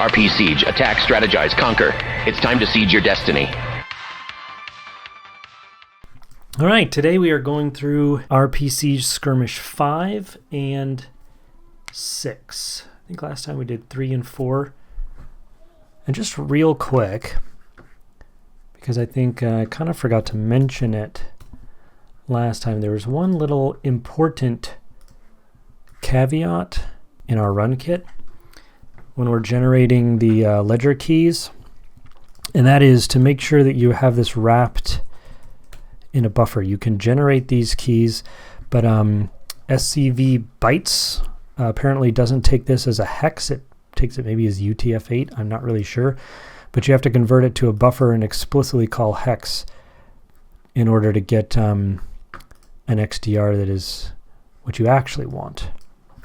RPCiege, attack, strategize, conquer. It's time to siege your destiny. All right, today we are going through RPCiege Skirmish 5 and 6. I think last time we did 3 and 4. And just real quick, because I think I kind of forgot to mention it last time, there was one little important caveat in our run kit when we're generating the ledger keys, and that is to make sure that you have this wrapped in a buffer. You can generate these keys, but SCV bytes apparently doesn't take this as a hex. It takes it maybe as UTF-8. I'm not really sure, but you have to convert it to a buffer and explicitly call hex in order to get an XDR that is what you actually want,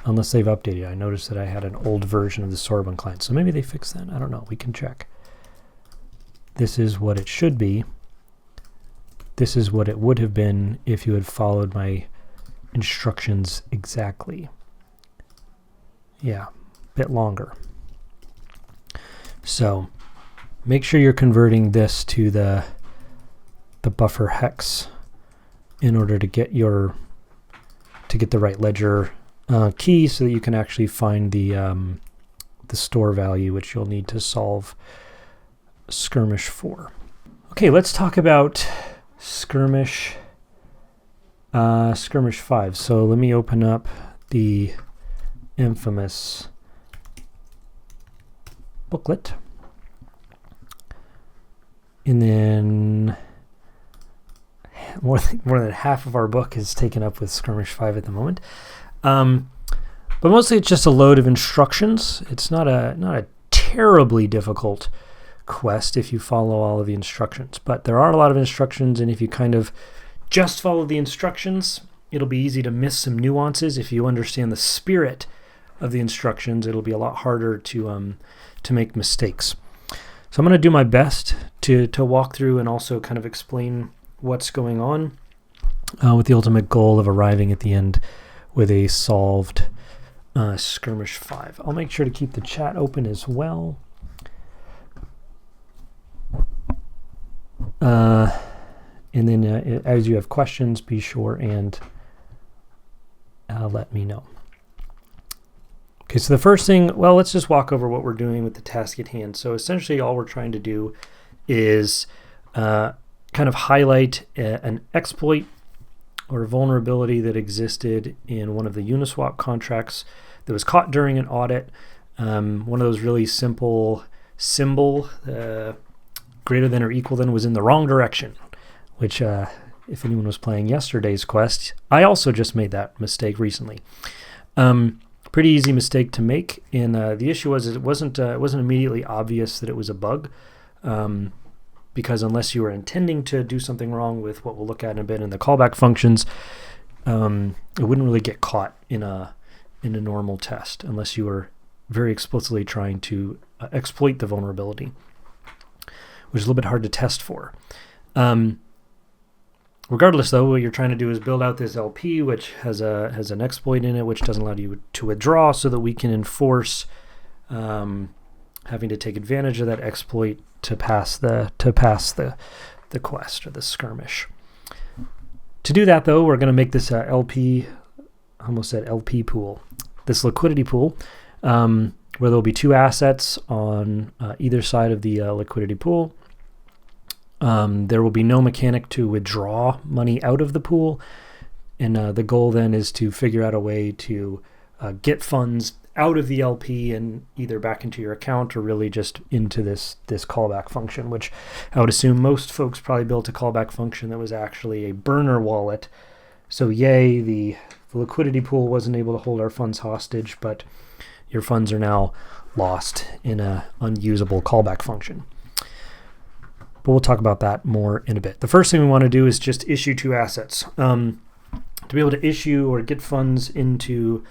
unless they've updated. I noticed that I had an old version of the Soroban client, so maybe they fixed that. I don't know. We can check. This is what it should be. This is what it would have been if you had followed my instructions exactly. Yeah, a bit longer. So make sure you're converting this to the buffer hex in order to get the right ledger key, so that you can actually find the store value, which you'll need to solve Skirmish 4. Okay, let's talk about Skirmish 5. So let me open up the infamous booklet, and then more than half of our book is taken up with Skirmish 5 at the moment, but mostly it's just a load of instructions. It's not a terribly difficult quest if you follow all of the instructions, but there are a lot of instructions, and if you kind of just follow the instructions, it'll be easy to miss some nuances. If you understand the spirit of the instructions, it'll be a lot harder to make mistakes. So I'm going to do my best to walk through and also kind of explain what's going on, with the ultimate goal of arriving at the end with a solved Skirmish 5. I'll make sure to keep the chat open as well. And then as you have questions, be sure and let me know. Okay, so the first thing, well, let's just walk over what we're doing with the task at hand. So essentially all we're trying to do is kind of highlight an exploit or a vulnerability that existed in one of the Uniswap contracts that was caught during an audit. One of those really simple symbol, greater than or equal than, was in the wrong direction, which if anyone was playing yesterday's quest, I also just made that mistake recently. Pretty easy mistake to make, and the issue was it wasn't immediately obvious that it was a bug, because unless you were intending to do something wrong with what we'll look at in a bit in the callback functions, it wouldn't really get caught in a normal test unless you were very explicitly trying to exploit the vulnerability, which is a little bit hard to test for. Regardless, though, what you're trying to do is build out this LP, which has an exploit in it, which doesn't allow you to withdraw, so that we can enforce having to take advantage of that exploit to pass the quest or the skirmish. To do that, though, we're going to make this LP, I almost said LP pool, this liquidity pool, where there'll be two assets on either side of the liquidity pool. There will be no mechanic to withdraw money out of the pool, and the goal then is to figure out a way to get funds out of the LP and either back into your account or really just into this callback function, which I would assume most folks probably built a callback function that was actually a burner wallet. So yay, the liquidity pool wasn't able to hold our funds hostage, but your funds are now lost in an unusable callback function. But we'll talk about that more in a bit. The first thing we want to do is just issue two assets. To be able to issue or get funds into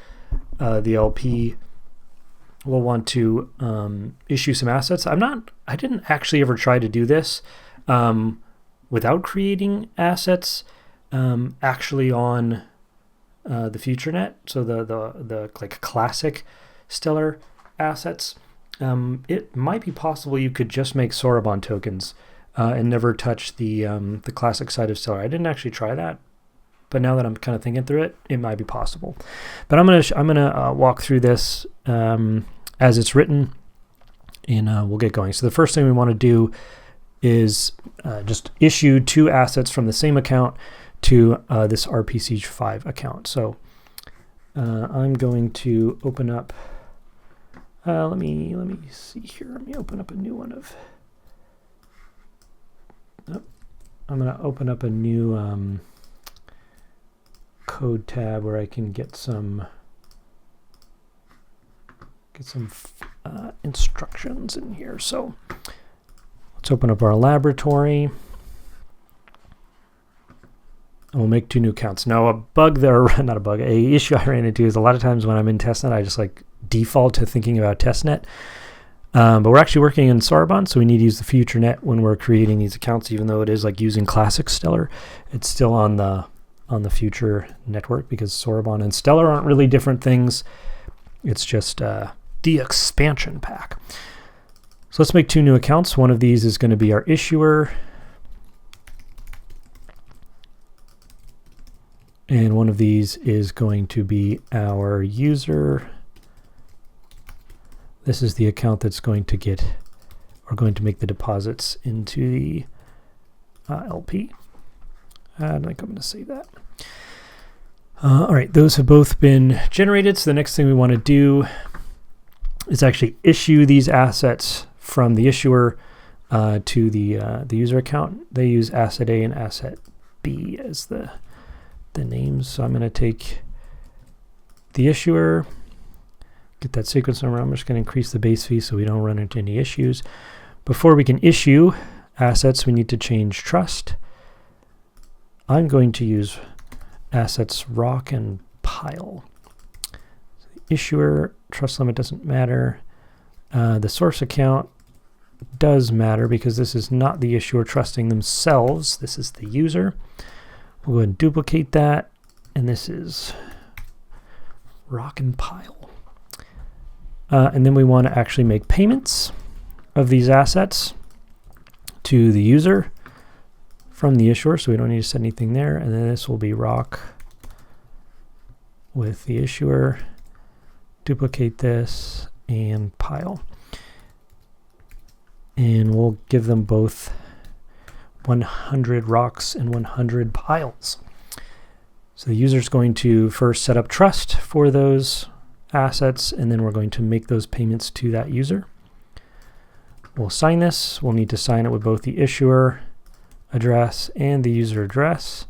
the LP, we'll want to issue some assets. I didn't actually ever try to do this without creating assets actually on the FutureNet. So the like classic Stellar assets. it might be possible you could just make Soroban tokens and never touch the classic side of Stellar. I didn't actually try that, but now that I'm kind of thinking through it, it might be possible. But I'm gonna walk through this as it's written, and we'll get going. So the first thing we want to do is just issue 2 assets from the same account to this RPCiege 5 account. So I'm going to open up. Let me see here. Let me open up a new one of. Oh, I'm going to open up a new code tab where I can get some instructions in here. So let's open up our laboratory. And we'll make 2 new accounts. Now, a bug there, not a bug, a issue I ran into is a lot of times when I'm in testnet, I just like default to thinking about testnet. But we're actually working in Soroban, so we need to use the future net when we're creating these accounts, even though it is like using classic Stellar. It's still on the future network because Soroban and Stellar aren't really different things. It's just the expansion pack. So let's make 2 new accounts. One of these is going to be our issuer. And one of these is going to be our user. This is the account that's going to make the deposits into the LP. I think I'm going to save that. All right, those have both been generated. So the next thing we want to do is actually issue these assets from the issuer to the user account. They use asset A and asset B as the names. So I'm going to take the issuer, get that sequence number. I'm just going to increase the base fee so we don't run into any issues. Before we can issue assets, we need to change trust. I'm going to use assets rock and pile. So the issuer trust limit doesn't matter. The source account does matter because this is not the issuer trusting themselves. This is the user. We'll go ahead and duplicate that, and this is rock and pile. And then we want to actually make payments of these assets to the user from the issuer, so we don't need to set anything there. And then this will be rock with the issuer. Duplicate this and pile. And we'll give them both 100 rocks and 100 piles. So the user is going to first set up trust for those assets, and then we're going to make those payments to that user. We'll sign this. We'll need to sign it with both the issuer address and the user address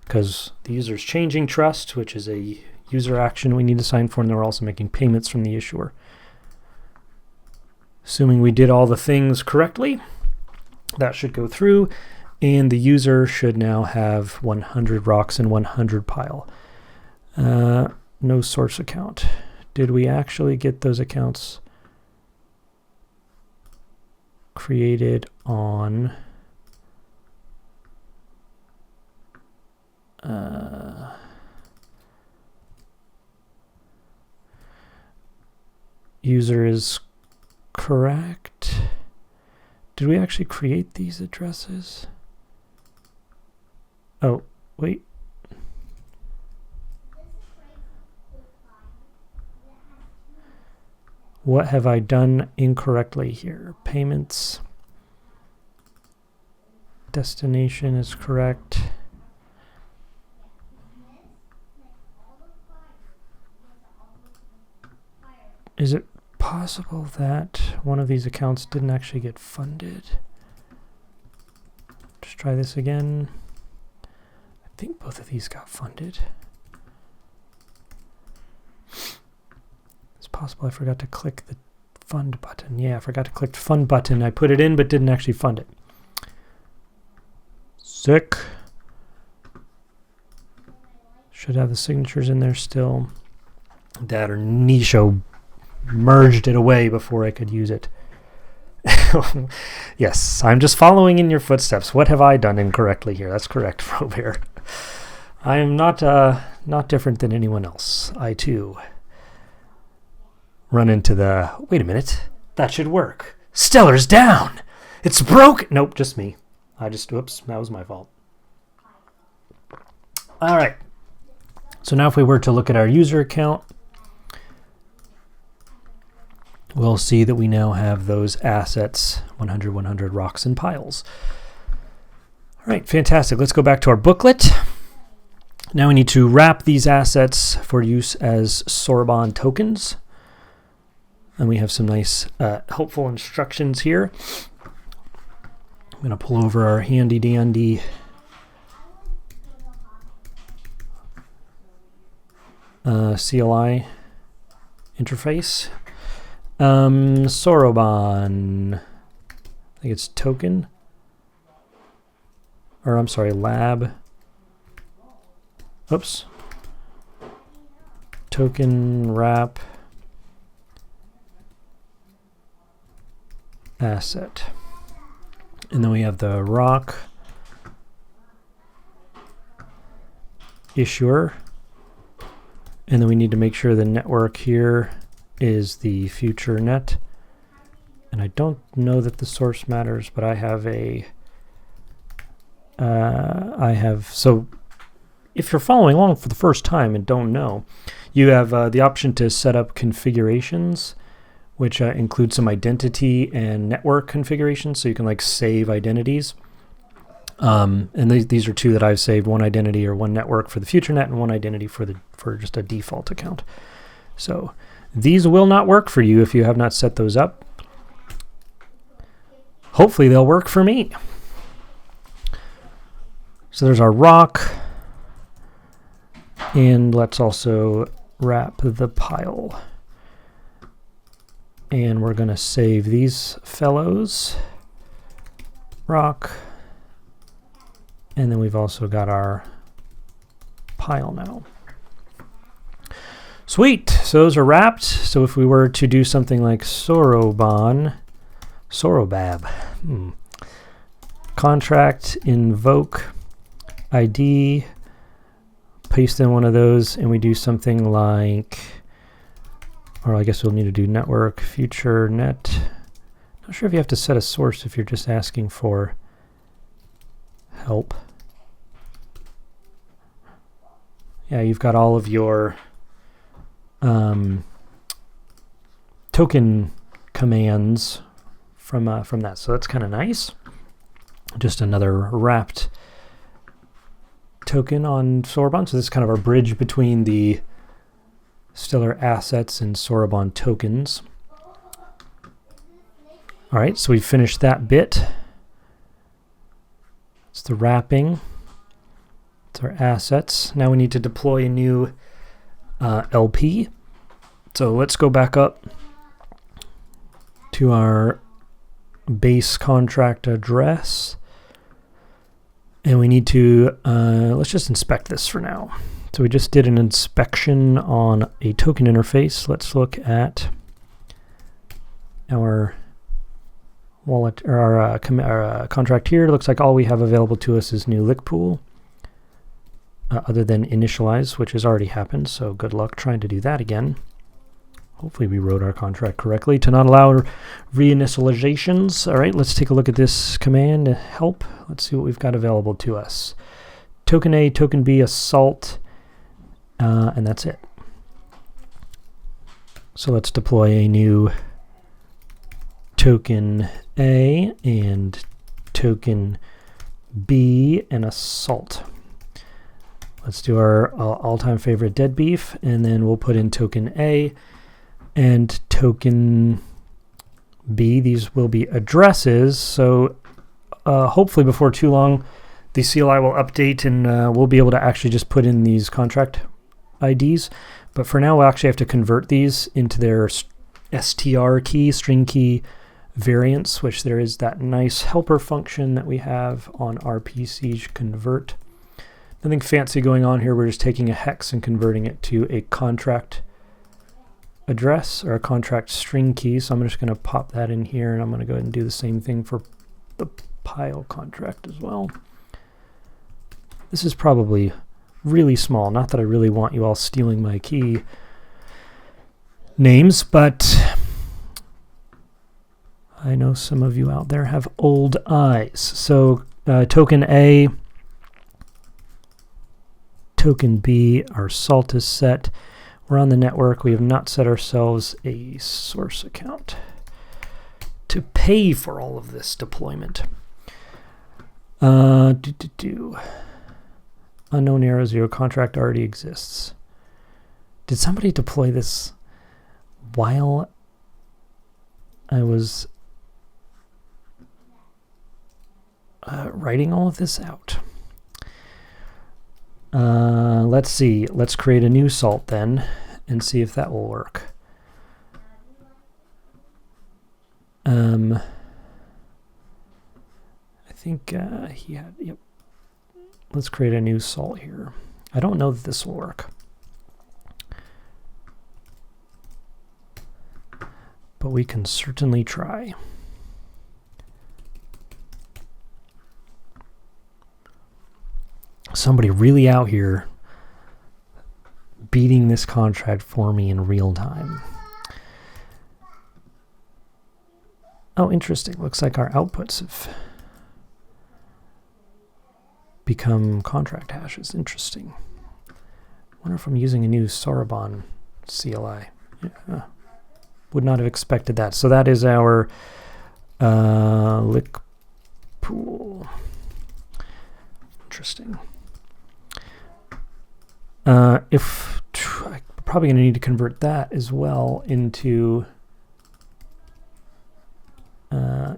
because the user is changing trust, which is a user action we need to sign for, and then we're also making payments from the issuer. Assuming we did all the things correctly, that should go through, and the user should now have 100 rocks and 100 pile. No source account. Did we actually get those accounts created on user is correct? Did we actually create these addresses? Oh, wait. What have I done incorrectly here? Payments. Destination is correct. Is it possible that one of these accounts didn't actually get funded? Just try this again. I think both of these got funded. It's possible I forgot to click the fund button. Yeah, I forgot to click the fund button. I put it in but didn't actually fund it. Sick. Should have the signatures in there still. That or Nisho merged it away before I could use it. Yes, I'm just following in your footsteps. What have I done incorrectly here? That's correct, Robert. I am not different than anyone else. I too run into the, wait a minute, That should work. Stellar's down. It's broke. Nope, just me. Whoops, that was my fault. All right. So now if we were to look at our user account, we'll see that we now have those assets, 100, 100 rocks and piles. All right, fantastic. Let's go back to our booklet. Now we need to wrap these assets for use as Soroban tokens. And we have some nice helpful instructions here. I'm going to pull over our handy dandy CLI interface. Soroban, I think it's token, or I'm sorry, lab. Oops. Token wrap asset. And then we have the rock issuer. And then we need to make sure the network here is the future net. And I don't know that the source matters, but I have so if you're following along for the first time and don't know, you have the option to set up configurations, which include some identity and network configurations, so you can like save identities. And these are two that I've saved: one identity or one network for the future net, and one identity for just a default account. So these will not work for you if you have not set those up. Hopefully they'll work for me. So there's our rock, and let's also wrap the pile. And we're going to save these fellows. Rock. And then we've also got our pile now. Sweet. So those are wrapped. So if we were to do something like Sorobab, contract, invoke, ID, paste in one of those, and we do something like, or I guess we'll need to do network, future net. Not sure if you have to set a source if you're just asking for help. Yeah, you've got all of your token commands from that, so that's kind of nice. Just another wrapped token on Soroban. So this is kind of our bridge between the Stellar assets and Soroban tokens. All right, so we've finished that bit. It's the wrapping. It's our assets. Now we need to deploy a new LP. So let's go back up to our base contract address. And we need to, let's just inspect this for now. So we just did an inspection on a token interface. Let's look at our wallet, or our contract here. It looks like all we have available to us is new lick pool, other than initialize, which has already happened. So good luck trying to do that again. Hopefully we wrote our contract correctly to not allow reinitializations. All right, let's take a look at this command, help. Let's see what we've got available to us. Token A, token B, assault, and that's it. So let's deploy a new token A and token B and assault. Let's do our all-time favorite dead beef, and then we'll put in token A and token B. These will be addresses, so hopefully before too long the CLI will update and we'll be able to actually just put in these contract IDs. But for now we'll actually have to convert these into their str key, string key variants, which there is that nice helper function that we have on RPCiege convert. Nothing fancy going on here. We're just taking a hex and converting it to a contract address or a contract string key. So I'm just going to pop that in here, and I'm going to go ahead and do the same thing for the pile contract as well. This is probably really small. Not that I really want you all stealing my key names, but I know some of you out there have old eyes. So token A, token B, our salt is set. We're on the network. We have not set ourselves a source account to pay for all of this deployment. Unknown arrow 0 contract already exists. Did somebody deploy this while I was writing all of this out? Let's see. Let's create a new salt then and see if that will work. I think he had, yep. Let's create a new salt here. I don't know that this will work. But we can certainly try. Somebody really out here beating this contract for me in real time. Oh, interesting. Looks like our outputs have become contract hashes. Interesting. Wonder if I'm using a new Soroban CLI. Yeah. Would not have expected that. So that is our lick pool. Interesting. I'm probably going to need to convert that as well into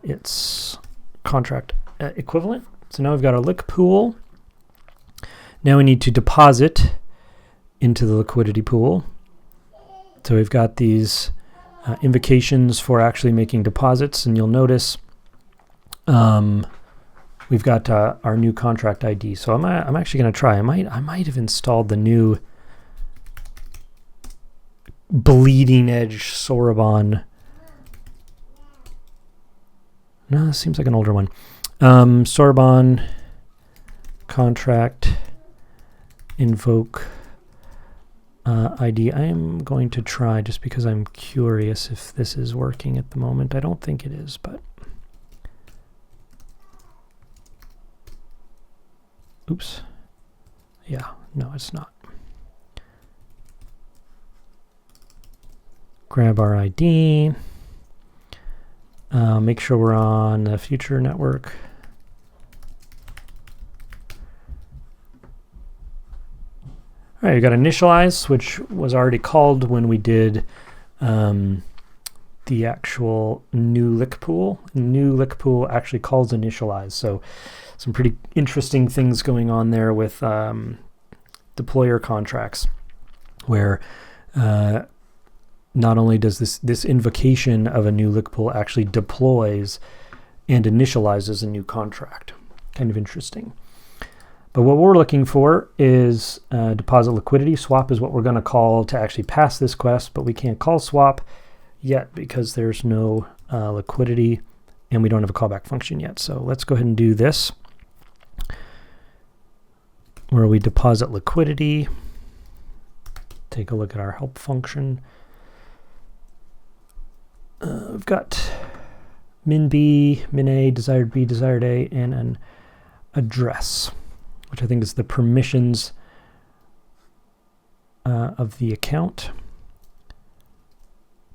its contract equivalent. So now we've got our lick pool. Now we need to deposit into the liquidity pool. So we've got these invocations for actually making deposits, and you'll notice we've got our new contract ID. So I'm actually going to try. I might have installed the new bleeding edge Soroban. No, this seems like an older one. Soroban contract invoke ID. I am going to try just because I'm curious if this is working at the moment. I don't think it is, but oops. Yeah, no, it's not. Grab our ID. Make sure we're on the future network. All right, you got initialize, which was already called when we did the actual new lick pool. New lick pool actually calls initialize. So some pretty interesting things going on there with deployer contracts, where not only does this invocation of a new lick pool actually deploys and initializes a new contract. Kind of interesting. But what we're looking for is deposit liquidity. Swap is what we're going to call to actually pass this quest, but we can't call swap yet because there's no liquidity and we don't have a callback function yet. So let's go ahead and do this, where we deposit liquidity. Take a look at our help function. We've got min B, min A, desired B, desired A, and an address, which I think is the permissions of the account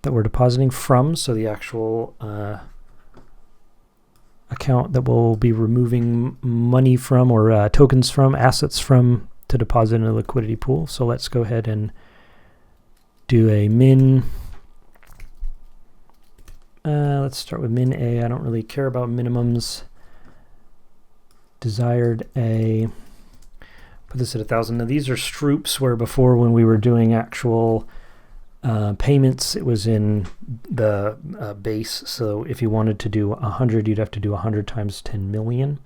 that we're depositing from. So the actual account that we'll be removing money from, or tokens from, assets from, to deposit in a liquidity pool. So let's go ahead and do a min. Let's start with min A. I don't really care about minimums. Desired A. Put this at 1,000. Now these are stroops, where before, when we were doing actual payments, it was in the base. So if you wanted to do 100, you'd have to do 100 times 10 million.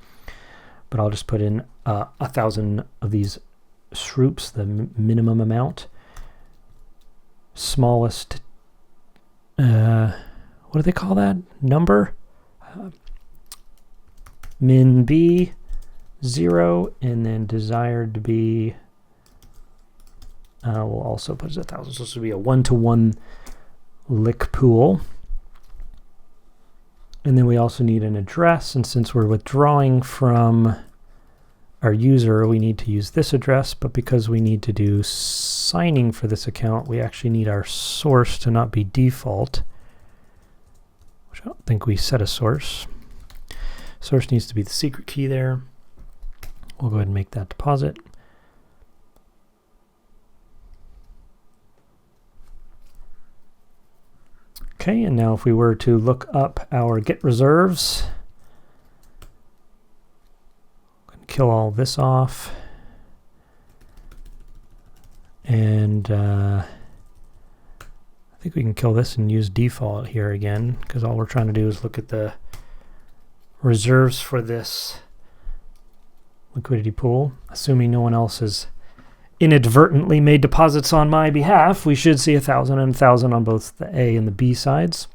But I'll just put in 1,000 of these stroops, the minimum amount. Smallest, what do they call that? Number? Min B, 0, and then desired to be, we'll also put it at 1,000. So this would be a 1-to-1 lick pool. And then we also need an address, and since we're withdrawing from our user, we need to use this address, but because we need to do signing for this account, we actually need our source to not be default, which I don't think we set a source. Source needs to be the secret key there. We'll go ahead and make that deposit. Okay, and now if we were to look up our get reserves, kill all this off, and I think we can kill this and use default here again, because all we're trying to do is look at the reserves for this liquidity pool. Assuming no one else has inadvertently made deposits on my behalf, we should see 1,000 and 1,000 on both the A and the B sides.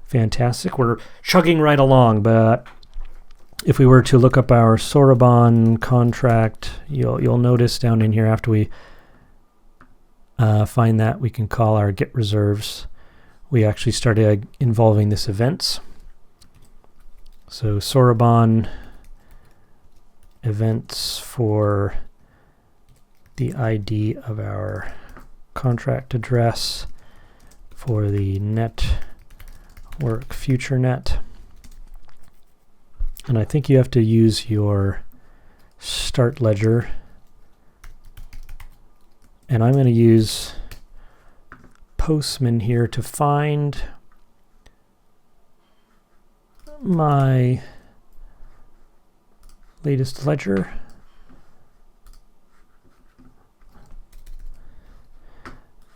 Fantastic. We're chugging right along, but if we were to look up our Soroban contract, you'll notice down in here after we find that, we can call our get reserves. We actually started involving this events. So Soroban events for the ID of our contract address for the network future net. And I think you have to use your start ledger. And I'm going to use Postman here to find my latest ledger.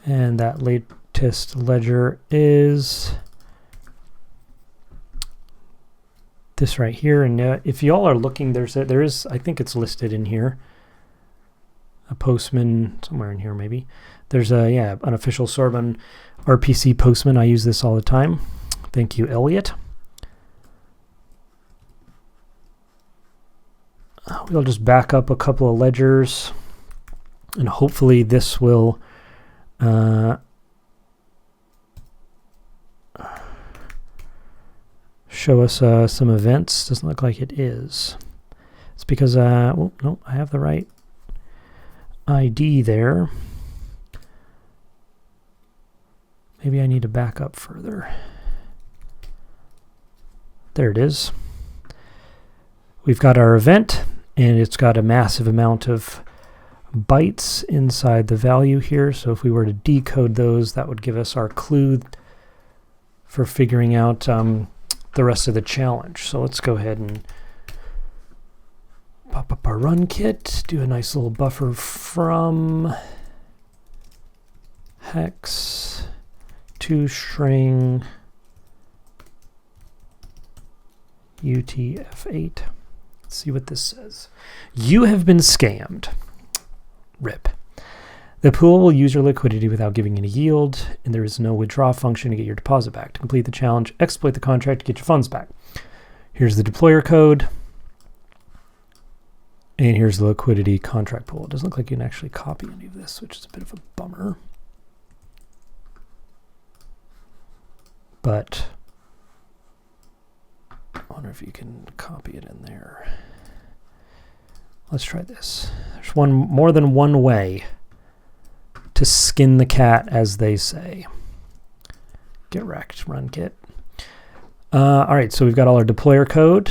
And that latest ledger is this right here. And if y'all are looking, there is, I think it's listed in here, a Postman somewhere in here maybe. There's an official Soroban RPC Postman. I use this all the time. Thank you, Elliot. We'll just back up a couple of ledgers, and hopefully this will show us some events. Doesn't look like it is. It's because, well, no, I have the right ID there. Maybe I need to back up further. There it is. We've got our event, and it's got a massive amount of bytes inside the value here. So if we were to decode those, that would give us our clue for figuring out the rest of the challenge. So let's go ahead and pop up our run kit, do a nice little buffer from hex to string UTF-8. Let's see what this says. You have been scammed. RIP. The pool will use your liquidity without giving any yield, and there is no withdraw function to get your deposit back. To complete the challenge, exploit the contract to get your funds back. Here's the deployer code, and here's the liquidity contract pool. It doesn't look like you can actually copy any of this, which is a bit of a bummer. But I wonder if you can copy it in there. Let's try this. There's more than one way to skin the cat, as they say. Get wrecked, run kit. All right, so we've got all our deployer code,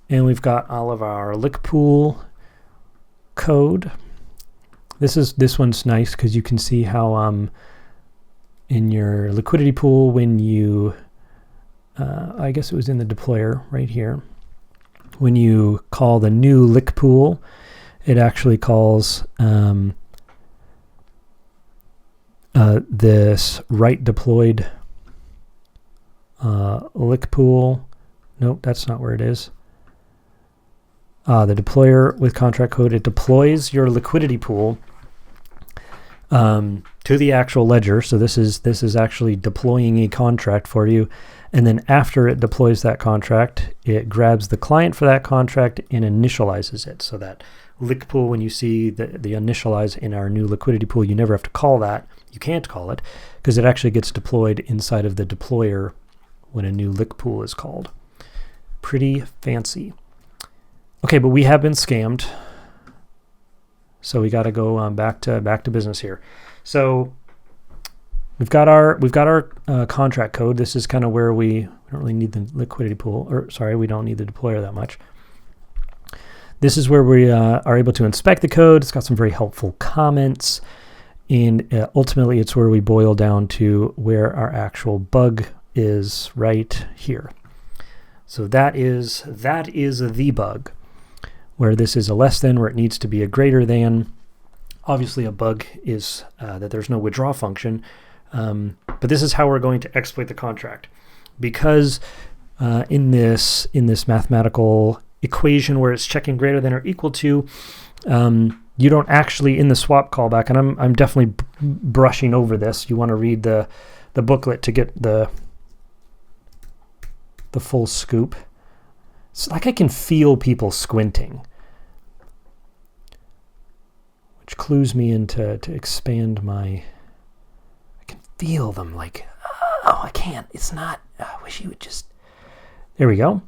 and we've got all of our lick pool code. This one's nice because you can see how in your liquidity pool, when you I guess it was in the deployer right here, when you call the new lick pool, it actually calls this right deployed lick pool. Nope, that's not where it is. The deployer with contract code, it deploys your liquidity pool to the actual ledger. So this is actually deploying a contract for you. And then after it deploys that contract, it grabs the client for that contract and initializes it. So that lick pool, when you see the initialize in our new liquidity pool, you never have to call that. You can't call it because it actually gets deployed inside of the deployer when a new lick pool is called. Pretty fancy. Okay, but we have been scammed, so we got to go back to business here. So we've got our contract code. This is kind of where we don't really need the liquidity pool, or sorry, we don't need the deployer that much. This is where we are able to inspect the code. It's got some very helpful comments, and ultimately it's where we boil down to where our actual bug is right here. So that is the bug, where this is a less than, where it needs to be a greater than. Obviously a bug is that there's no withdraw function, but this is how we're going to exploit the contract. Because in this mathematical equation where it's checking greater than or equal to, you don't actually, in the swap callback, and I'm definitely brushing over this. You want to read the booklet to get the full scoop. It's like I can feel people squinting, which clues me into to expand my. I can feel them like, oh, I can't. It's not. I wish you would just. There we go.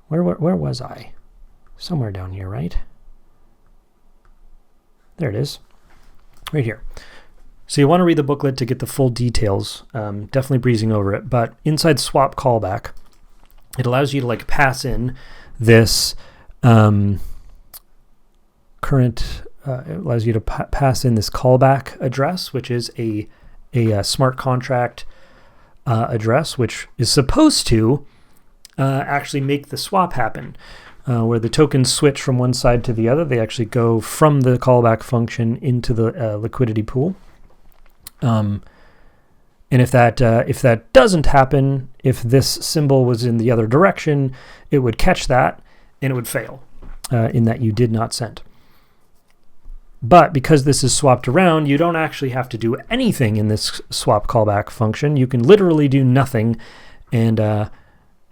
Where was I? Somewhere down here, right? There it is, right here. So you want to read the booklet to get the full details. Definitely breezing over it, but inside swap callback, it allows you to like pass in this current. It allows you to pass in this callback address, which is a smart contract address, which is supposed to actually make the swap happen. Where the tokens switch from one side to the other, they actually go from the callback function into the liquidity pool. And if that doesn't happen, if this symbol was in the other direction, it would catch that and it would fail in that you did not send. But because this is swapped around, you don't actually have to do anything in this swap callback function. You can literally do nothing and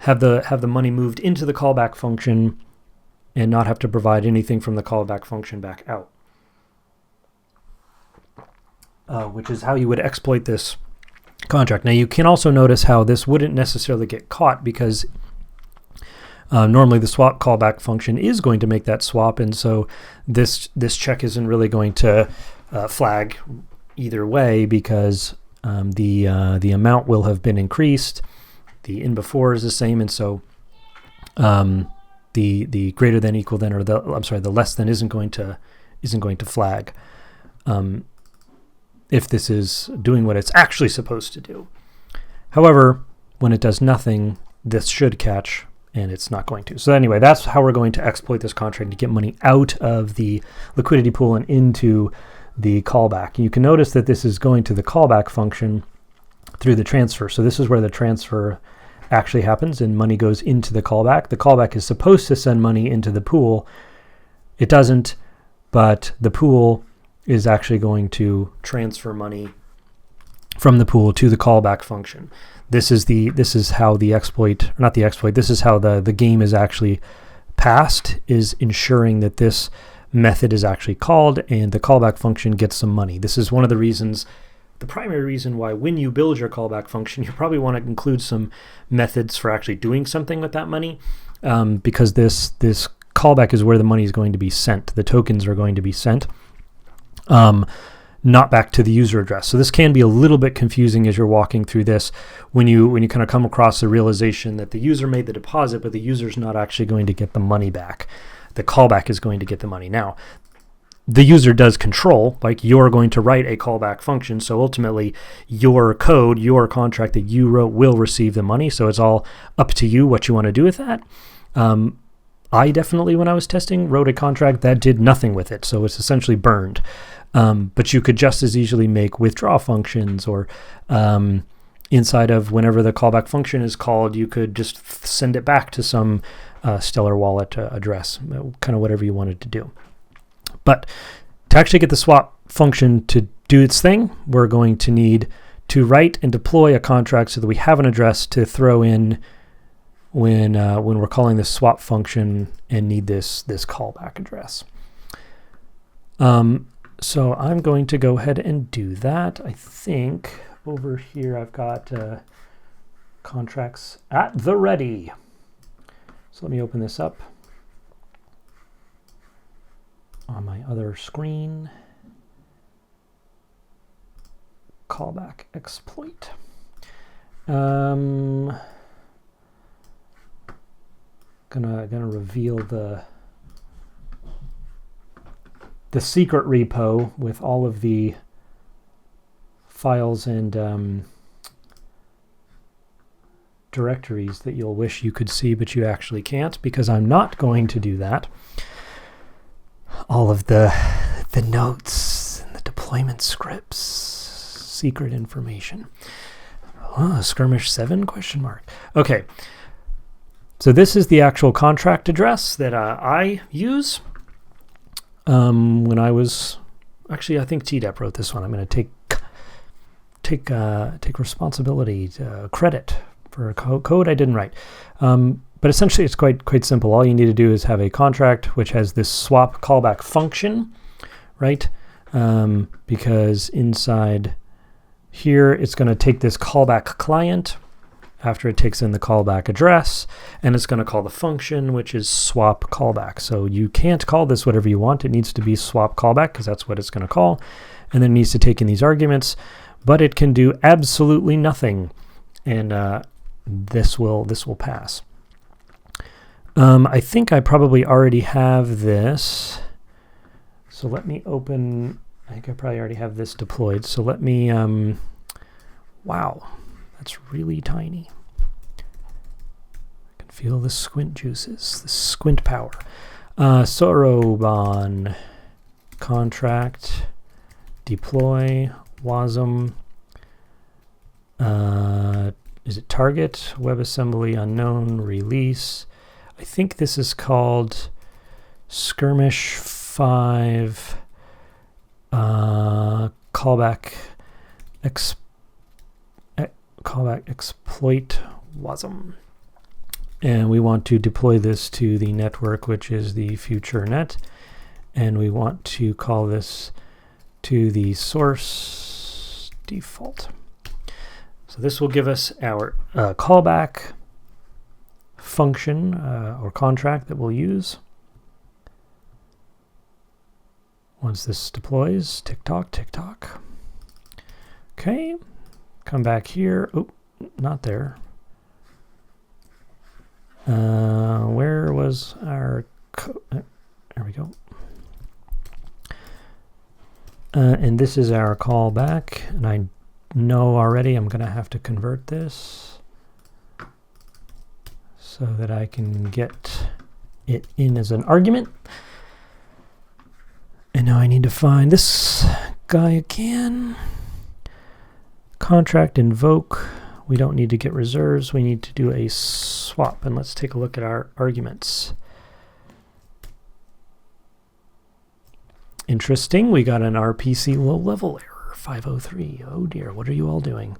have the money moved into the callback function and not have to provide anything from the callback function back out. Which is how you would exploit this contract. Now you can also notice how this wouldn't necessarily get caught because normally the swap callback function is going to make that swap, and so this check isn't really going to flag either way because the amount will have been increased. The in before is the same, and so the greater than, equal than, or the less than isn't going to flag if this is doing what it's actually supposed to do. However, when it does nothing, this should catch, and it's not going to. So anyway, that's how we're going to exploit this contract to get money out of the liquidity pool and into the callback. You can notice that this is going to the callback function through the transfer. So this is where the transfer actually happens and money goes into the callback. The callback is supposed to send money into the pool. It doesn't, but the pool is actually going to transfer money from the pool to the callback function. This is how the exploit, or not the exploit, this is how the game is actually passed, is ensuring that this method is actually called and the callback function gets some money. This is one of the reasons, the primary reason why when you build your callback function, you probably want to include some methods for actually doing something with that money, because this callback is where the money is going to be sent. The tokens are going to be sent, not back to the user address. So this can be a little bit confusing as you're walking through this when you kind of come across the realization that the user made the deposit, but the user's not actually going to get the money back. The callback is going to get the money. Now, the user does control, like you're going to write a callback function, so ultimately your code, your contract that you wrote will receive the money, so it's all up to you what you want to do with that. I definitely, when I was testing, wrote a contract that did nothing with it, so it's essentially burned. But you could just as easily make withdraw functions, or inside of whenever the callback function is called, you could just send it back to some Stellar wallet address, kind of whatever you wanted to do. But to actually get the swap function to do its thing, we're going to need to write and deploy a contract so that we have an address to throw in when we're calling this swap function and need this callback address. So I'm going to go ahead and do that. I think over here I've got contracts at the ready. So let me open this up on my other screen. Callback exploit. Gonna reveal the secret repo with all of the files and directories that you'll wish you could see, but you actually can't, because I'm not going to do that. All of the notes and the deployment scripts, secret information. Oh, Skirmish 7 question mark. Okay. So this is the actual contract address that I use. When I was actually, I think TDEP wrote this one. I'm going to take responsibility, credit for a code I didn't write. But essentially, it's quite simple. All you need to do is have a contract which has this swap callback function, right? Because inside here, it's going to take this callback client after it takes in the callback address, and it's going to call the function, which is swap callback. So you can't call this whatever you want. It needs to be swap callback because that's what it's going to call. And then it needs to take in these arguments, but it can do absolutely nothing. And this will pass. I think I probably already have this. So let me open, I think I probably already have this deployed. So let me, wow, that's really tiny. I can feel the squint juices, the squint power. Soroban contract, deploy, WASM, is it target, WebAssembly unknown, release. I think this is called Skirmish 5 callback exploit WASM. And we want to deploy this to the network, which is the future net. And we want to call this to the source default. So this will give us our callback function or contract that we'll use. Once this deploys, tick-tock, tick-tock. Okay, come back here. Oh, not there. Where was our code? There we go. And this is our callback, and I know already I'm going to have to convert this so that I can get it in as an argument. And now I need to find this guy again. Contract invoke. We don't need to get reserves. We need to do a swap. And let's take a look at our arguments. Interesting. We got an RPC low level error, 503. Oh dear, what are you all doing?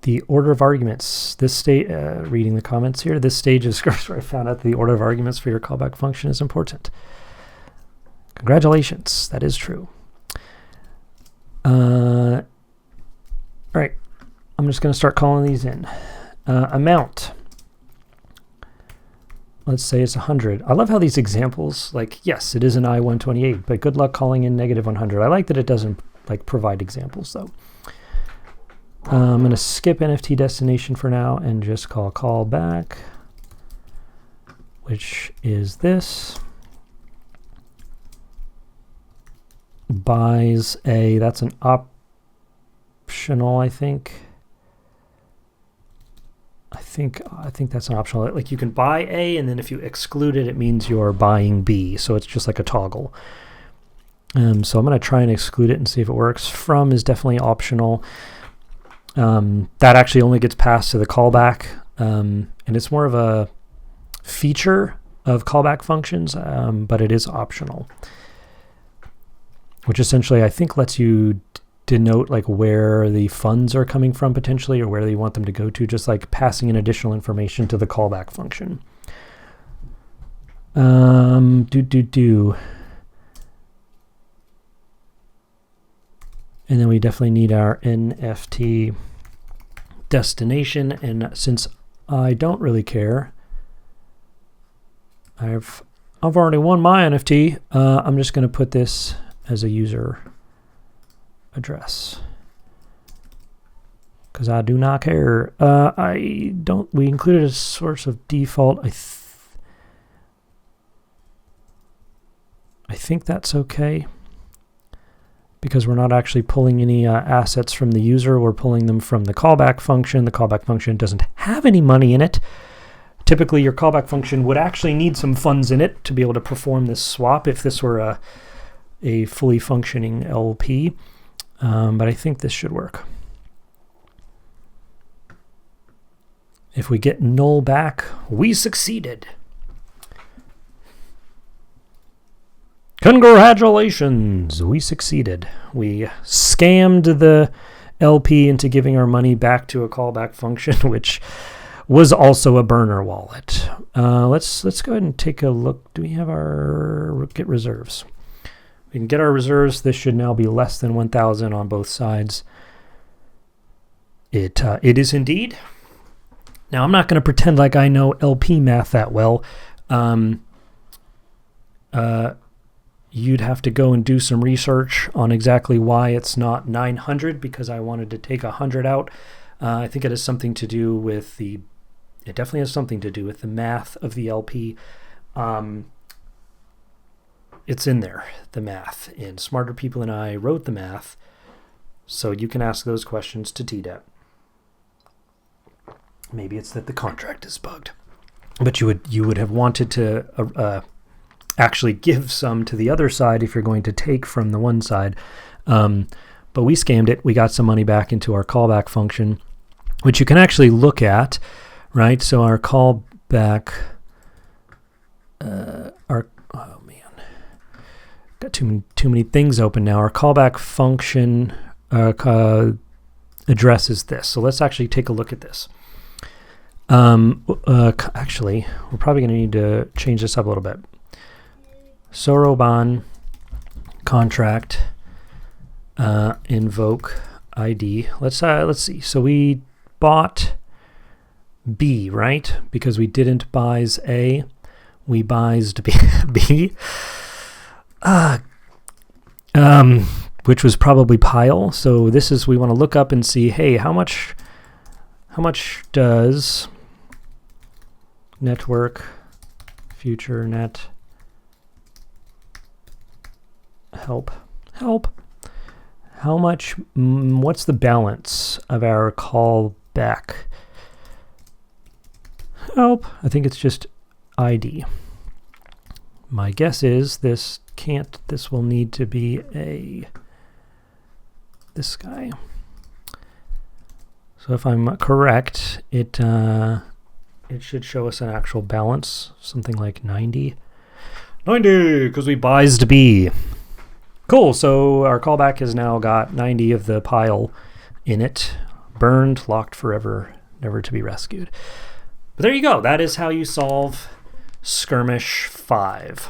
The order of arguments. This stage, reading the comments here, this stage is where I found out that the order of arguments for your callback function is important. Congratulations, that is true. All right, I'm just going to start calling these in. Amount. Let's say it's 100. I love how these examples, like, yes, it is an I-128, but good luck calling in negative 100. I like that it doesn't like provide examples, though. I'm going to skip NFT destination for now and just call callback, which is this. Buys a, that's an optional, I think that's an optional. Like you can buy A, and then if you exclude it, it means you're buying B. So it's just like a toggle. So I'm going to try and exclude it and see if it works. From is definitely optional. That actually only gets passed to the callback, and it's more of a feature of callback functions, but it is optional, which essentially I think lets you denote like where the funds are coming from potentially, or where you want them to go to, just like passing in additional information to the callback function. And then we definitely need our NFT destination. And since I don't really care, I've already won my NFT. I'm just going to put this as a user address because I do not care. We included a source of default. I think that's okay because we're not actually pulling any assets from the user. We're pulling them from the callback function. The callback function doesn't have any money in it. Typically, your callback function would actually need some funds in it to be able to perform this swap if this were a fully functioning LP. But I think this should work. If we get null back, we succeeded. Congratulations, we succeeded. We scammed the LP into giving our money back to a callback function, which was also a burner wallet. Let's go ahead and take a look. Do we have our get reserves? We can get our reserves. This should now be less than 1,000 on both sides. It is indeed. Now I'm not going to pretend like I know LP math that well. You'd have to go and do some research on exactly why it's not 900 because I wanted to take 100 out. I think it has something to do with it definitely has something to do with the math of the LP. It's in there, the math, and smarter people than I wrote the math, so you can ask those questions to TDEP. Maybe it's that the contract is bugged, but you would have wanted to actually give some to the other side if you're going to take from the one side. But we scammed it. We got some money back into our callback function, which you can actually look at, right? So our callback, oh man, got too many things open now. Our callback function address is this. So let's actually take a look at this. Actually, we're probably going to need to change this up a little bit. Soroban contract invoke ID. Let's see. So we bought B, right? Because we didn't buys A. We buys B. Which was probably pile. So this is, we want to look up and see, hey, how much does network future net help how much, what's the balance of our callback help? I think it's just ID. My guess is this will need to be this guy. So if I'm correct, it should show us an actual balance, something like 90, because we buys to B. Cool, so our callback has now got 90 of the pile in it, burned, locked forever, never to be rescued. But there you go. That is how you solve Skirmish 5.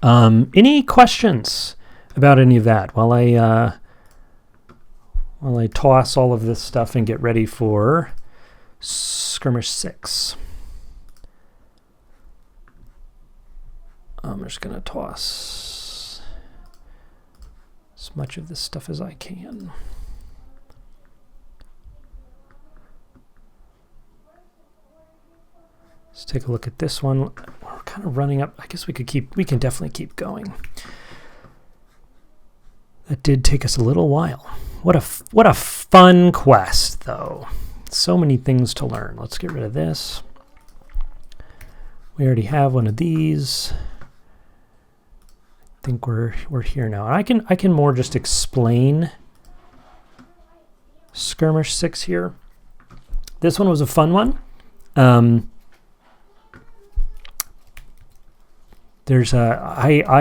Any questions about any of that while I toss all of this stuff and get ready for Skirmish 6? I'm just going to toss as much of this stuff as I can. Let's take a look at this one. We're kind of running up. I guess we can definitely keep going. That did take us a little while. What a fun quest, though. So many things to learn. Let's get rid of this. We already have one of these. I think we're here now. And I can more just explain Skirmish 6 here. This one was a fun one. I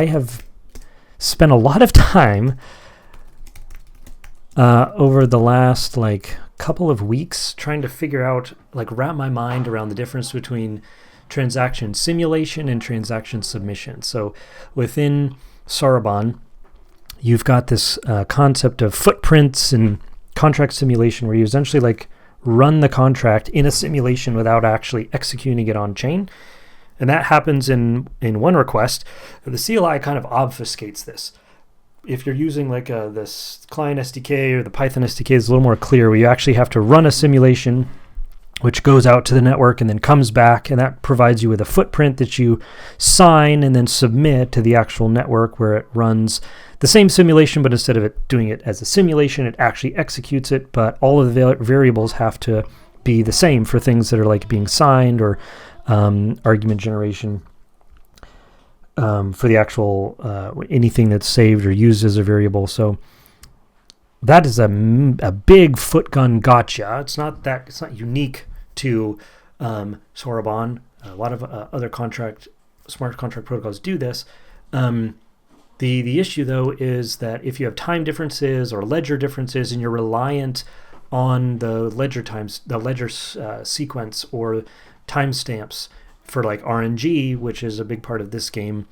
have spent a lot of time over the last couple of weeks trying to figure out, wrap my mind around the difference between transaction simulation and transaction submission. So within Soroban, you've got this concept of footprints and contract simulation, where you essentially like run the contract in a simulation without actually executing it on chain. And that happens in one request. The CLI kind of obfuscates this. If you're using like this client SDK or the Python SDK, is a little more clear, where you actually have to run a simulation which goes out to the network and then comes back, and that provides you with a footprint that you sign and then submit to the actual network, where it runs the same simulation, but instead of it doing it as a simulation, it actually executes it. But all of the variables have to be the same for things that are like being signed or argument generation for the actual anything that's saved or used as a variable. So that is a big foot gun gotcha. It's not unique to Soroban. A lot of other smart contract protocols do this. The issue though is that if you have time differences or ledger differences, and you're reliant on the ledger sequence or timestamps for like RNG, which is a big part of this game,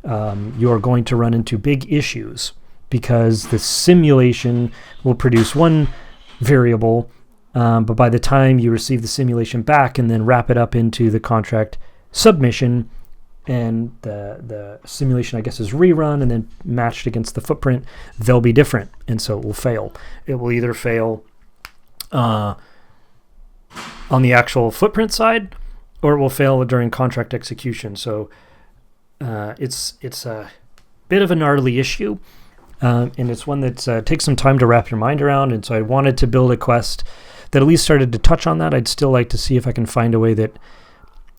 you're going to run into big issues, because the simulation will produce one variable, but by the time you receive the simulation back and then wrap it up into the contract submission, and the simulation, I guess, is rerun and then matched against the footprint, they'll be different, and so it will fail. It will either fail on the actual footprint side, or it will fail during contract execution. So it's a bit of a gnarly issue. And it's one that takes some time to wrap your mind around. And so I wanted to build a quest that at least started to touch on that. I'd still like to see if I can find a way that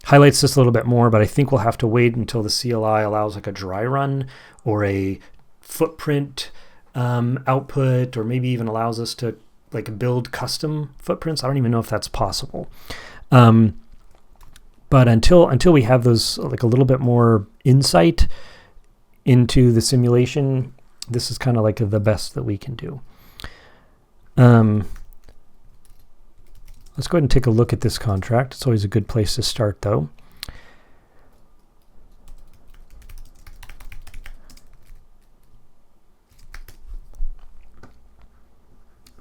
highlights this a little bit more, but I think we'll have to wait until the CLI allows like a dry run or a footprint output, or maybe even allows us to like build custom footprints. I don't even know if that's possible. But until we have those, like a little bit more insight into the simulation, this is kind of like the best that we can do. Let's go ahead and take a look at this contract. It's always a good place to start, though.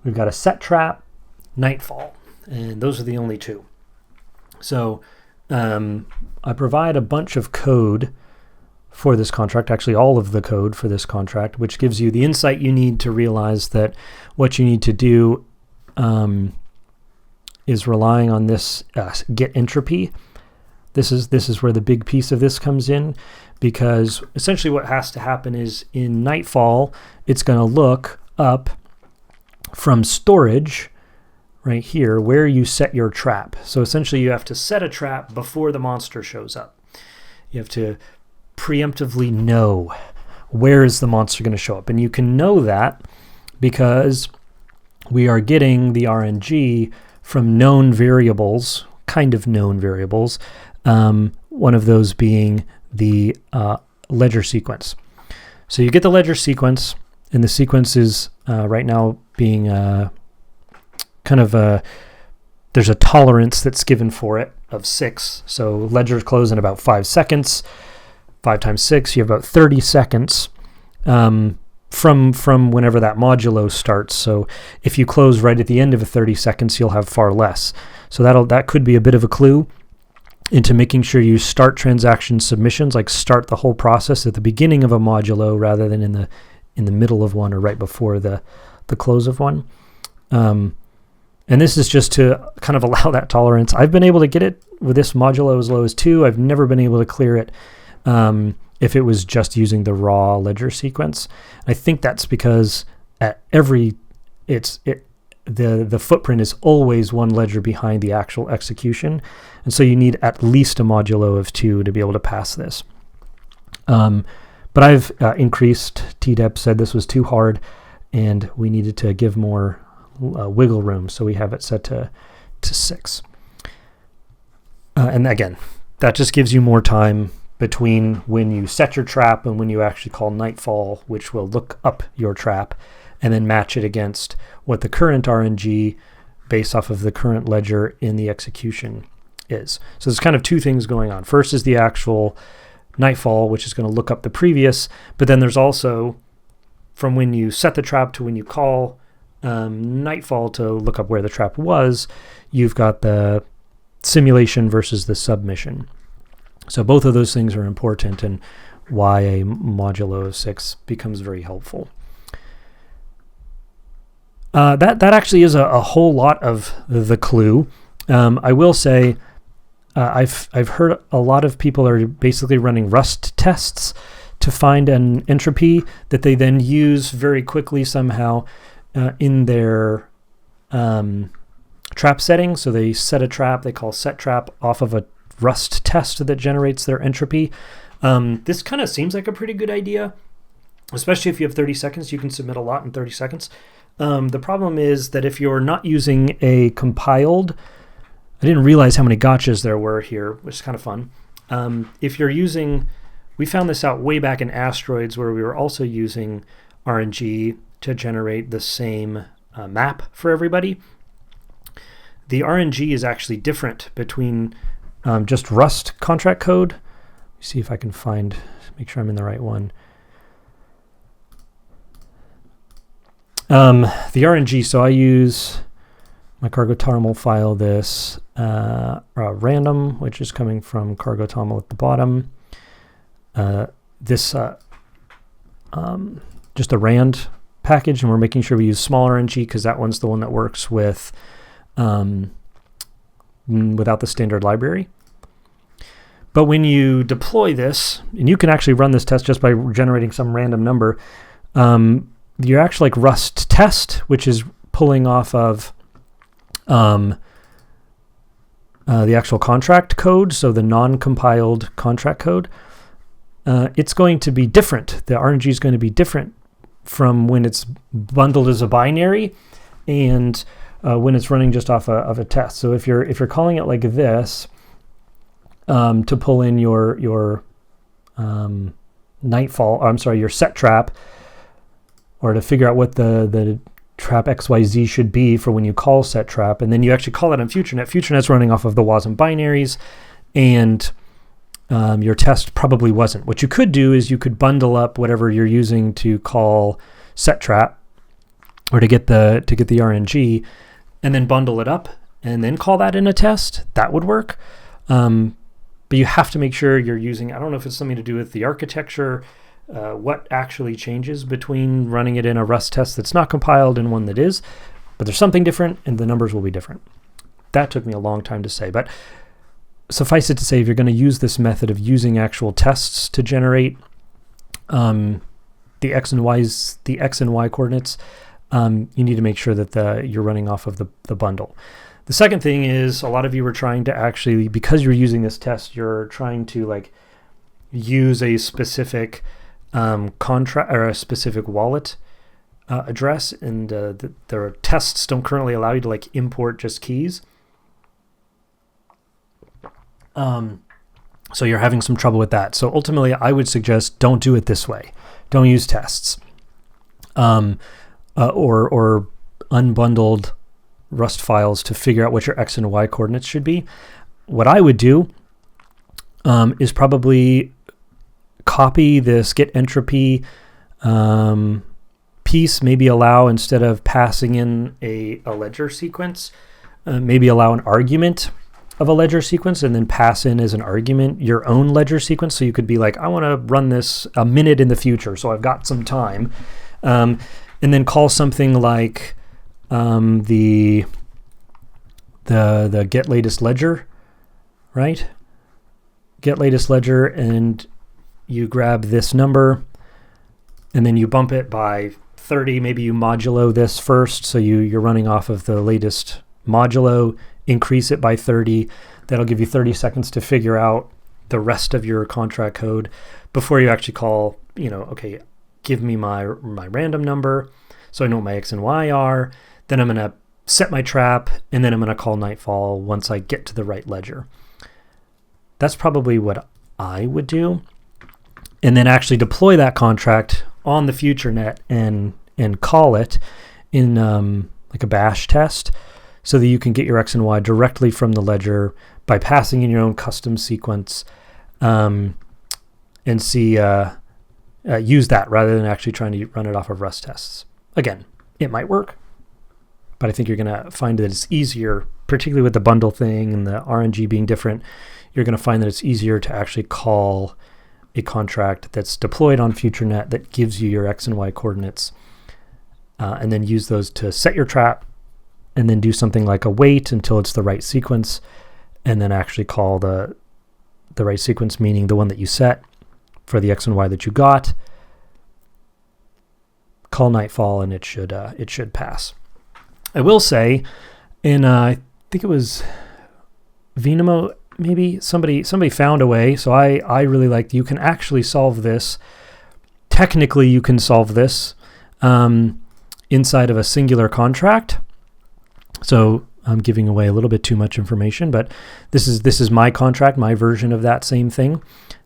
We've got a set trap, nightfall, and those are the only two. So I provide a bunch of code for this contract, actually all of the code for this contract, which gives you the insight you need to realize that what you need to do is relying on this get entropy. This is where the big piece of this comes in, because essentially what has to happen is in nightfall, it's going to look up from storage right here where you set your trap. So essentially you have to set a trap before the monster shows up. You have to preemptively know where is the monster going to show up. And you can know that because we are getting the RNG from known variables, kind of known variables, one of those being the ledger sequence. So you get the ledger sequence, and the sequence is right now being there's a tolerance that's given for it of 6. So ledgers close in about 5 seconds. 5 times 6, you have about 30 seconds from whenever that modulo starts. So if you close right at the end of 30 seconds, you'll have far less. So that could be a bit of a clue into making sure you start transaction submissions, like start the whole process at the beginning of a modulo rather than in the middle of one or right before the close of one. And this is just to kind of allow that tolerance. I've been able to get it with this modulo as low as 2. I've never been able to clear it if it was just using the raw ledger sequence. I think that's because at the footprint is always one ledger behind the actual execution, and so you need at least a modulo of 2 to be able to pass this. But I've increased. TDEP said this was too hard, and we needed to give more wiggle room, so we have it set to 6. And again, that just gives you more time between when you set your trap and when you actually call nightfall, which will look up your trap and then match it against what the current RNG based off of the current ledger in the execution is. So there's kind of 2 things going on. First is the actual nightfall, which is going to look up the previous, but then there's also from when you set the trap to when you call Nightfall to look up where the trap was, you've got the simulation versus the submission. So both of those things are important, and why a modulo of 6 becomes very helpful. That actually is a whole lot of the clue. I will say I've heard a lot of people are basically running Rust tests to find an entropy that they then use very quickly somehow in their trap setting. So they set a trap, they call set trap, off of a Rust test that generates their entropy. This kind of seems like a pretty good idea, especially if you have 30 seconds. You can submit a lot in 30 seconds. The problem is that if you're not using a compiled, I didn't realize how many gotchas there were here, which is kind of fun. If you're using, we found this out way back in Asteroids, where we were also using RNG to generate the same map for everybody. The RNG is actually different between just Rust contract code. Let me see if I can find, make sure I'm in the right one. The RNG, so I use my cargo.toml file, this random, which is coming from cargo.toml at the bottom. This just a rand package, and we're making sure we use small RNG because that one's the one that works with without the standard library. But when you deploy this, and you can actually run this test just by generating some random number, you're actually like Rust test, which is pulling off of the actual contract code, so the non-compiled contract code. It's going to be different. The RNG is going to be different from when it's bundled as a binary and when it's running just off of a test. So if you're calling it like this to pull in your Nightfall, your set trap, or to figure out what the trap XYZ should be for when you call set trap, and then you actually call it on FutureNet. FutureNet's running off of the WASM binaries, and your test probably wasn't. What you could do is you could bundle up whatever you're using to call set trap, or to get the RNG, and then bundle it up, and then call that in a test. That would work. But you have to make sure you're using, I don't know if it's something to do with the architecture, what actually changes between running it in a Rust test that's not compiled and one that is, but there's something different and the numbers will be different. That took me a long time to say, but suffice it to say, if you're going to use this method of using actual tests to generate the X and Y coordinates, you need to make sure that you're running off of the bundle. The second thing is, a lot of you were trying to actually, because you're using this test, you're trying to like use a specific contract or a specific wallet address, and the tests don't currently allow you to like import just keys. So you're having some trouble with that. So ultimately, I would suggest don't do it this way. Don't use tests or unbundled Rust files to figure out what your X and Y coordinates should be. What I would do is probably copy this get entropy piece, maybe allow, instead of passing in a ledger sequence, maybe allow an argument of a ledger sequence and then pass in as an argument your own ledger sequence. So you could be like, I want to run this a minute in the future, so I've got some time. And then call something like the get latest ledger, right? Get latest ledger, and you grab this number and then you bump it by 30. Maybe you modulo this first, so you're running off of the latest modulo, increase it by 30. That'll give you 30 seconds to figure out the rest of your contract code before you actually call, okay, give me my random number so I know what my X and Y are. Then I'm going to set my trap, and then I'm going to call Nightfall once I get to the right ledger. That's probably what I would do. And then actually deploy that contract on the FutureNet and call it in like a bash test, so that you can get your X and Y directly from the ledger by passing in your own custom sequence, and see use that rather than actually trying to run it off of Rust tests. Again, it might work, but I think you're going to find that it's easier, particularly with the bundle thing and the RNG being different. You're going to find that it's easier to actually call a contract that's deployed on FutureNet that gives you your X and Y coordinates, and then use those to set your trap, and then do something like a wait until it's the right sequence, and then actually call the right sequence, meaning the one that you set for the X and Y that you got. Call Nightfall, and it should pass. I will say, in I think it was Venamo, maybe somebody found a way. So I really liked, you can actually solve this. Technically, you can solve this inside of a singular contract. So I'm giving away a little bit too much information, but this is my contract, my version of that same thing,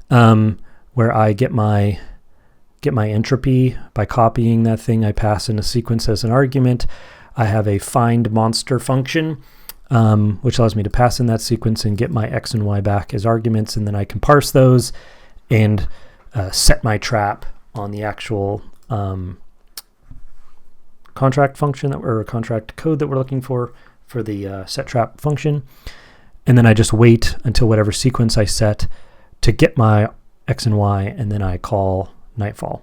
where I get my entropy by copying that thing. I pass in a sequence as an argument. I have a find monster function, which allows me to pass in that sequence and get my X and Y back as arguments, and then I can parse those and set my trap on the actual contract function or contract code that we're looking for the set trap function. And then I just wait until whatever sequence I set to get my X and Y, and then I call Nightfall.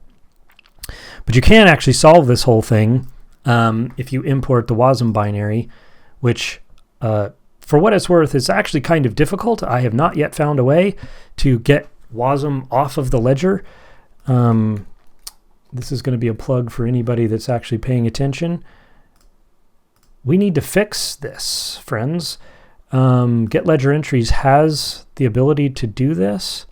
But you can actually solve this whole thing if you import the WASM binary, which for what it's worth is actually kind of difficult. I have not yet found a way to get WASM off of the ledger. This is going to be a plug for anybody that's actually paying attention. We need to fix this, friends. Get Ledger Entries has the ability to do this,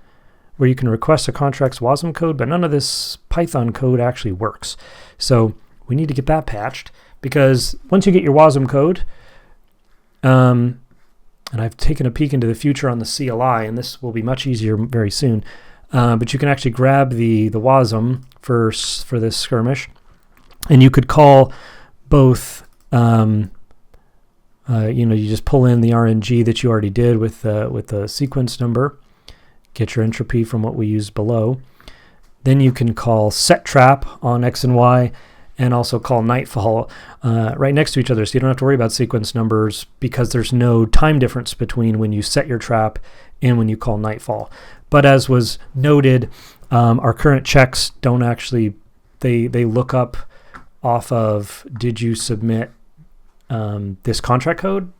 where you can request a contract's WASM code, but none of this Python code actually works. So we need to get that patched, because once you get your WASM code, and I've taken a peek into the future on the CLI, and this will be much easier very soon, but you can actually grab the WASM for this skirmish, and you could call both, you just pull in the RNG that you already did with the sequence number, get your entropy from what we used below. Then you can call set trap on X and Y, and also call Nightfall right next to each other, so you don't have to worry about sequence numbers, because there's no time difference between when you set your trap and when you call Nightfall. But as was noted, our current checks don't actually, they look up off of, did you submit this contract code?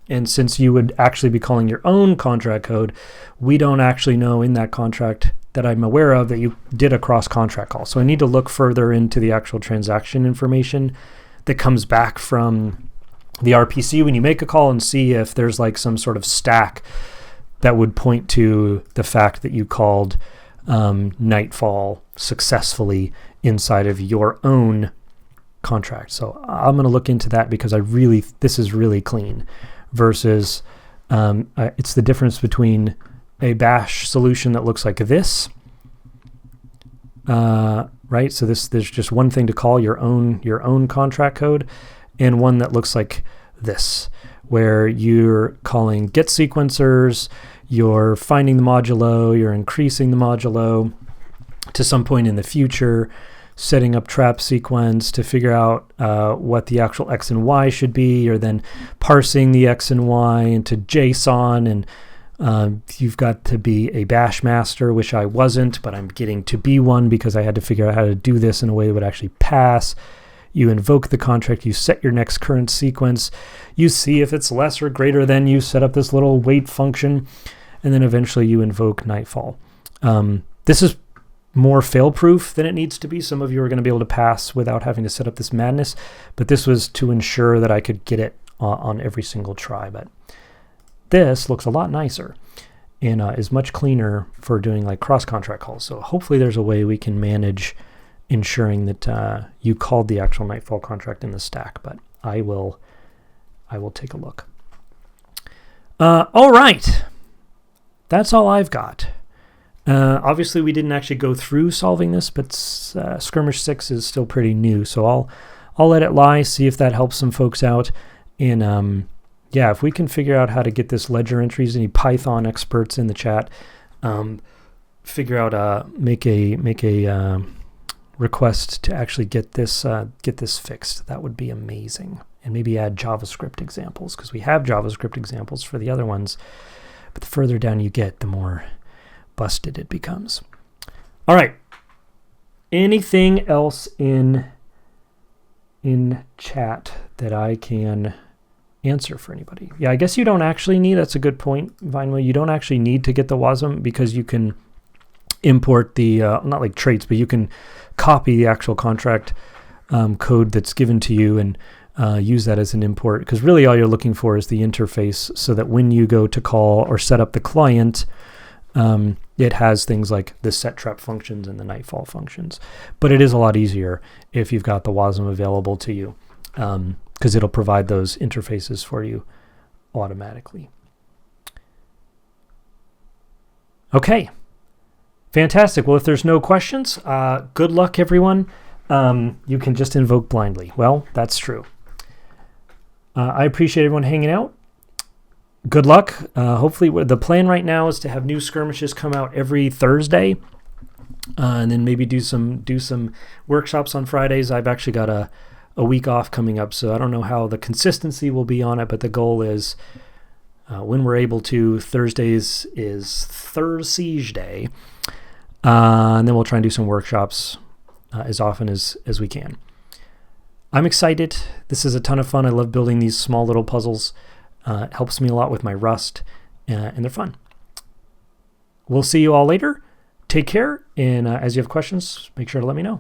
And since you would actually be calling your own contract code, we don't actually know in that contract that I'm aware of that you did a cross-contract call. So I need to look further into the actual transaction information that comes back from the RPC when you make a call, and see if there's like some sort of stack that would point to the fact that you called Nightfall successfully inside of your own contract. So I'm going to look into that, because this is really clean versus it's the difference between a bash solution that looks like this, right? So there's just one thing to call your own contract code, and one that looks like this, where you're calling get sequencers, you're finding the modulo, you're increasing the modulo to some point in the future, setting up trap sequence to figure out what the actual X and Y should be. You're then parsing the X and Y into JSON, and you've got to be a bash master, which I wasn't, but I'm getting to be one because I had to figure out how to do this in a way that would actually pass. You invoke the contract, you set your next current sequence, you see if it's less or greater than, you set up this little wait function, and then eventually you invoke Nightfall. This is more fail-proof than it needs to be. Some of you are going to be able to pass without having to set up this madness, but this was to ensure that I could get it on every single try. But this looks a lot nicer and is much cleaner for doing like cross-contract calls. So hopefully there's a way we can manage ensuring that you called the actual Nightfall contract in the stack, but I will take a look. All right. That's all I've got. Obviously, we didn't actually go through solving this, but Skirmish 6 is still pretty new, so I'll let it lie, see if that helps some folks out. And yeah, if we can figure out how to get this ledger entries, any Python experts in the chat, figure out make a request to actually get this fixed. That would be amazing. And maybe add JavaScript examples, because we have JavaScript examples for the other ones. But the further down you get, the more busted it becomes. All right. Anything else in chat that I can answer for anybody? Yeah, I guess you don't actually need, that's a good point, Vineway. You don't actually need to get the WASM, because you can import the, not like traits, but you can copy the actual contract code that's given to you and use that as an import, because really all you're looking for is the interface, so that when you go to call or set up the client, it has things like the set trap functions and the nightfall functions. But it is a lot easier if you've got the WASM available to you, because it'll provide those interfaces for you automatically. Okay, fantastic. Well, if there's no questions, good luck, everyone. You can just invoke blindly. Well, that's true. I appreciate everyone hanging out. Good luck. Hopefully, the plan right now is to have new skirmishes come out every Thursday, and then maybe do some workshops on Fridays. I've actually got a week off coming up, so I don't know how the consistency will be on it, but the goal is when we're able to, Thursdays is RPCiege Day, and then we'll try and do some workshops as often as we can. I'm excited. This is a ton of fun. I love building these small little puzzles. It helps me a lot with my Rust, and they're fun. We'll see you all later. Take care, and as you have questions, make sure to let me know.